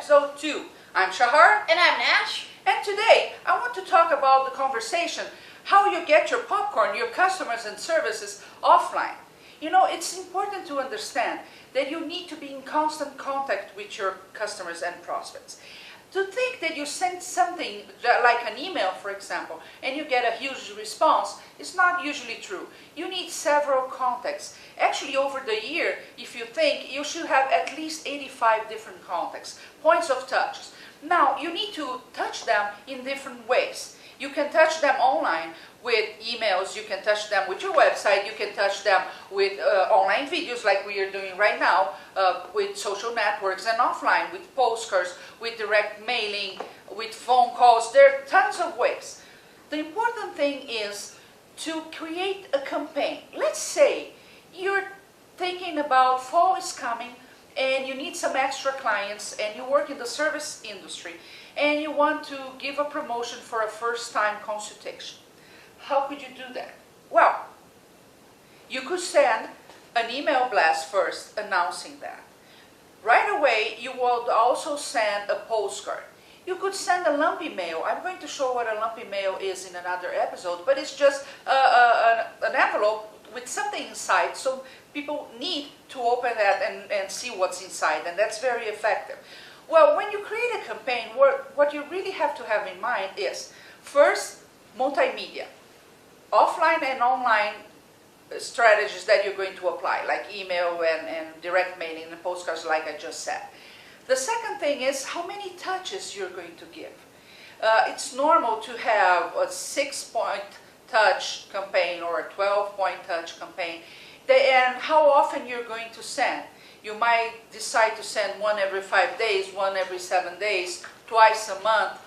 episode 2. I'm Shahar. And I'm Nash. And today, I want to talk about the conversation, how you get your popcorn, your customers and services offline. You know, it's important to understand that you need to be in constant contact with your customers and prospects. To think that you send something like an email, for example, and you get a huge response is not usually true. You need several contacts. Actually, over the year, if you think, you should have at least 85 different contacts, points of touches. Now, you need to touch them in different ways. You can touch them online with emails, you can touch them with your website, you can touch them with online videos like we are doing right now, with social networks, and offline with postcards, with direct mailing, with phone calls. There are tons of ways. The important thing is to create a campaign. Let's say you're thinking about fall is coming and you need some extra clients and you work in the service industry and you want to give a promotion for a first-time consultation. How could you do that? Well, you could send an email blast first announcing that. Right away, you will also send a postcard. You could send a lumpy mail. I'm going to show what a lumpy mail is in another episode, but it's just an envelope with something inside, so people need to open that and see what's inside, and that's very effective. Well, when you create a campaign, what you really have to have in mind is, first, multimedia. Offline and online strategies that you're going to apply, like email and direct mailing and postcards like I just said. The second thing is how many touches you're going to give. It's normal to have a 6-point touch campaign or a 12-point touch campaign, and how often you're going to send. You might decide to send one every 5 days, one every 7 days, twice a month.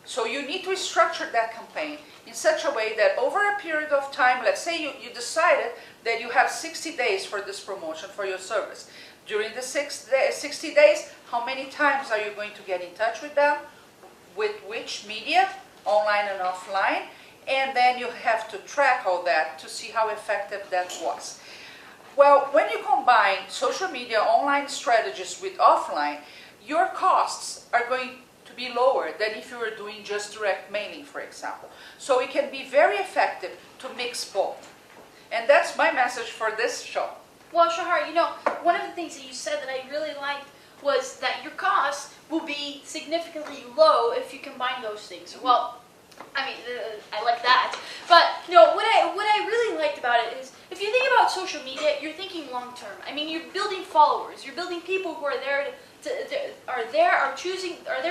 So you need to structure that campaign in such a way that over a period of time, let's say you decided that you have 60 days for this promotion for your service. During the 60 days, how many times are you going to get in touch with them? With which media, online and offline? And then you have to track all that to see how effective that was. Well, when you combine social media, online strategies with offline, your costs are going to be lower than if you were doing just direct mailing, for example. So it can be very effective to mix both. And that's my message for this show. Well, Shahar, you know, one of the things that you said that I really liked was that your costs will be significantly low if you combine those things. Well, I mean, I like that. But, you know, what I really liked about it is, if you think about social media, you're thinking long term. I mean, you're building followers. You're building people who are there are there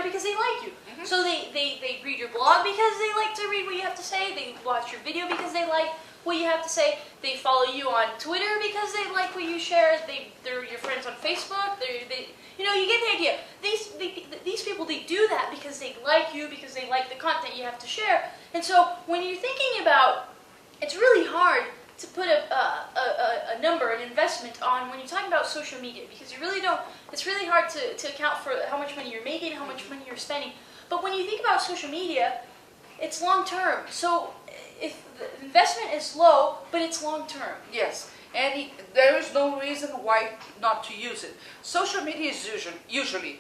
because they like you. Mm-hmm. So they read your blog because they like to read what you have to say. They watch your video because they like what you have to say. They follow you on Twitter because they like what you share. They're your friends on Facebook. You know, you get the idea. These people, they do that because they like you, because they like the content you have to share. And so when you're thinking about, it's really hard to put a number, an investment on when you're talking about social media, because you really don't, it's really hard to account for how much money you're making, how much money you're spending. But when you think about social media, it's long term. So if the investment is low, but it's long term. Yes, and there is no reason why not to use it. Social media is usually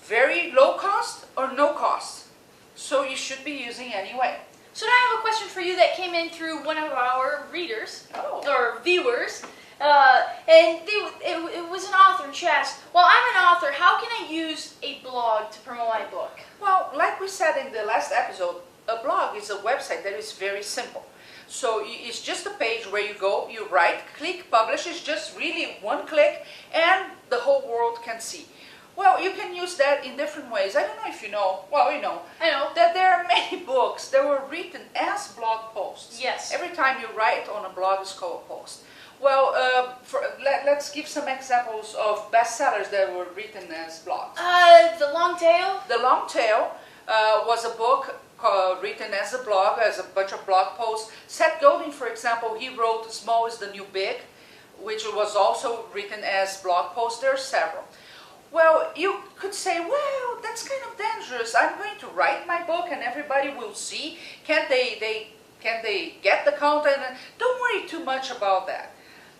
very low cost or no cost. So you should be using anyway. So now I have a question for you that came in through one of our readers, or viewers, and it was an author, and she asked, well, I'm an author, how can I use a blog to promote my book? Well, like we said in the last episode, a blog is a website that is very simple. So it's just a page where you go, you write, click, publish. It's just really one click, and the whole world can see. Well, you can use that in different ways. I don't know if you know, well, you know, I know that there are many books that were written as blog posts. Yes. Every time you write on a blog, it's called a post. Well, let's give some examples of bestsellers that were written as blogs. The Long Tail? The Long Tail was a book written as a blog, as a bunch of blog posts. Seth Godin, for example, he wrote Small is the New Big, which was also written as blog posts. There are several. Well, you could say, well, that's kind of dangerous. I'm going to write my book and everybody will see. Can they get the content? Don't worry too much about that.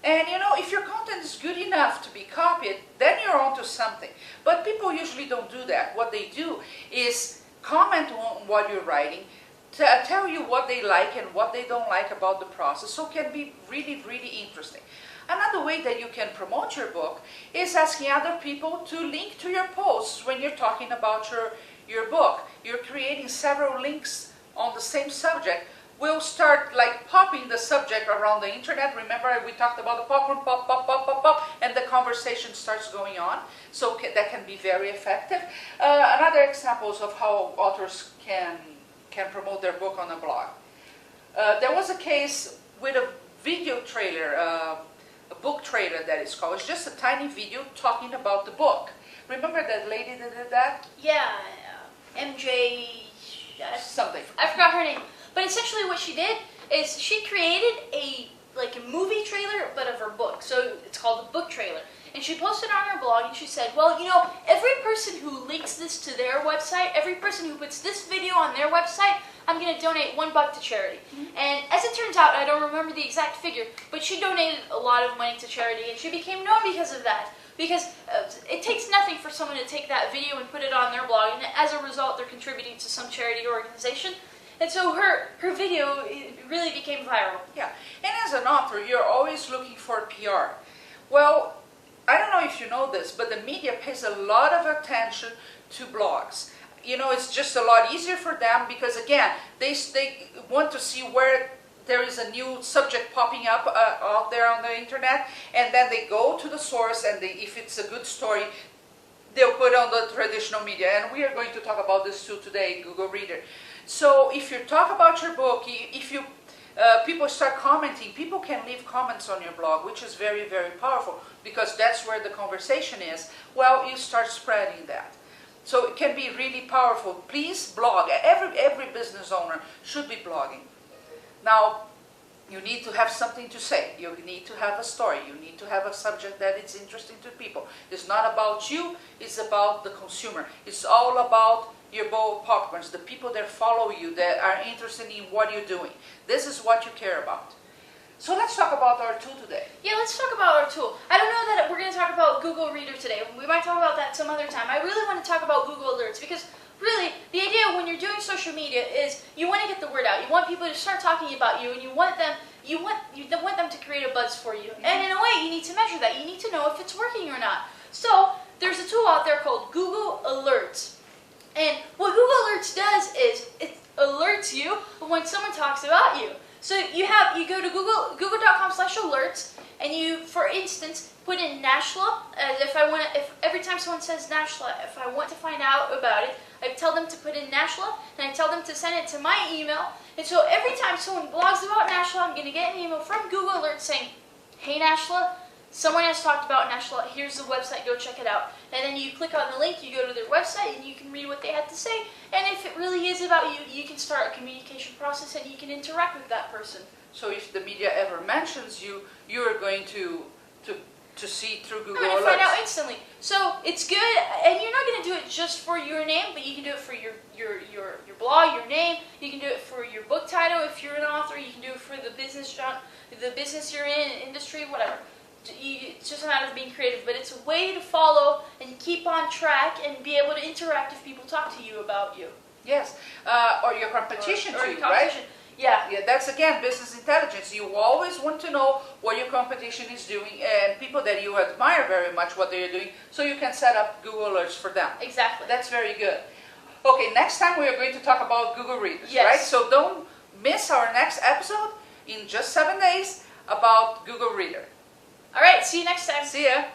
And you know, if your content is good enough to be copied, then you're onto something. But people usually don't do that. What they do is comment on what you're writing, tell you what they like and what they don't like about the process, so it can be really, really interesting. Another way that you can promote your book is asking other people to link to your posts when you're talking about your book. You're creating several links on the same subject. We'll start like popping the subject around the internet. Remember we talked about the popcorn, pop, pop, pop, pop, pop, and the conversation starts going on. So that can be very effective. Another examples of how authors can promote their book on a blog. There was a case with a video trailer, a book trailer that is called. It's just a tiny video talking about the book. Remember that lady that did that? Yeah, MJ... Something. I forgot her name. But essentially what she did is she created a movie trailer, but of her book. So it's called the book trailer. And she posted on her blog and she said, well, you know, every person who links this to their website, every person who puts this video on their website, I'm going to donate $1 to charity. Mm-hmm. And as it turns out, I don't remember the exact figure, but she donated a lot of money to charity and she became known because of that. Because it takes nothing for someone to take that video and put it on their blog, and as a result, they're contributing to some charity organization. And so her video really became viral. Yeah, and as an author, you're always looking for PR. Well, I don't know if you know this, but the media pays a lot of attention to blogs. You know, it's just a lot easier for them because, again, they want to see where there is a new subject popping up out there on the internet, and then they go to the source, and if it's a good story, they'll put it on the traditional media. And we are going to talk about this too today, Google Reader. So if you talk about your book, if you people start commenting, people can leave comments on your blog, which is very, very powerful because that's where the conversation is. Well, you start spreading that. So it can be really powerful. Please blog. Every business owner should be blogging. Now, you need to have something to say. You need to have a story. You need to have a subject that is interesting to people. It's not about you, it's about the consumer. It's all about your bowl of popcorns, the people that follow you, that are interested in what you're doing. This is what you care about. So let's talk about our tool today. Yeah, let's talk about our tool. I don't know that we're going to talk about Google Reader today. We might talk about that some other time. I really want to talk about Google Alerts because really, the idea when you're doing social media is you want to get the word out. You want people to start talking about you, and you want them to create a buzz for you. And in a way, you need to measure that. You need to know if it's working or not. So there's a tool out there called Google Alerts. And what Google Alerts does is it alerts you when someone talks about you. So you go to google.com/alerts, and you, for instance, put in Nashla. If every time someone says Nashla, if I want to find out about it, I tell them to put in Nashla, and I tell them to send it to my email. And so every time someone blogs about Nashla, I'm going to get an email from Google Alerts saying, hey Nashla, someone has talked about Nashla, here's the website, go check it out. And then you click on the link, you go to their website, and you can read what they had to say. And if it really is about you, you can start a communication process and you can interact with that person. So if the media ever mentions you, you are going to see through Google I'm going Alerts. to find out instantly. So it's good, and you're not going to do it just for your name, but you can do it for your blog, your name. You can do it for your book title if you're an author. You can do it for the business you're in, industry, whatever. It's just a matter of being creative, but it's a way to follow and keep on track and be able to interact if people talk to you about you. Yes, or your competition or too, your competition. right? Yeah. Yeah, that's again business intelligence. You always want to know what your competition is doing and people that you admire very much what they're doing, so you can set up Google Alerts for them. Exactly. That's very good. Okay, next time we are going to talk about Google Readers, yes. right? So don't miss our next episode in just 7 days about Google Reader. All right, see you next time. See ya.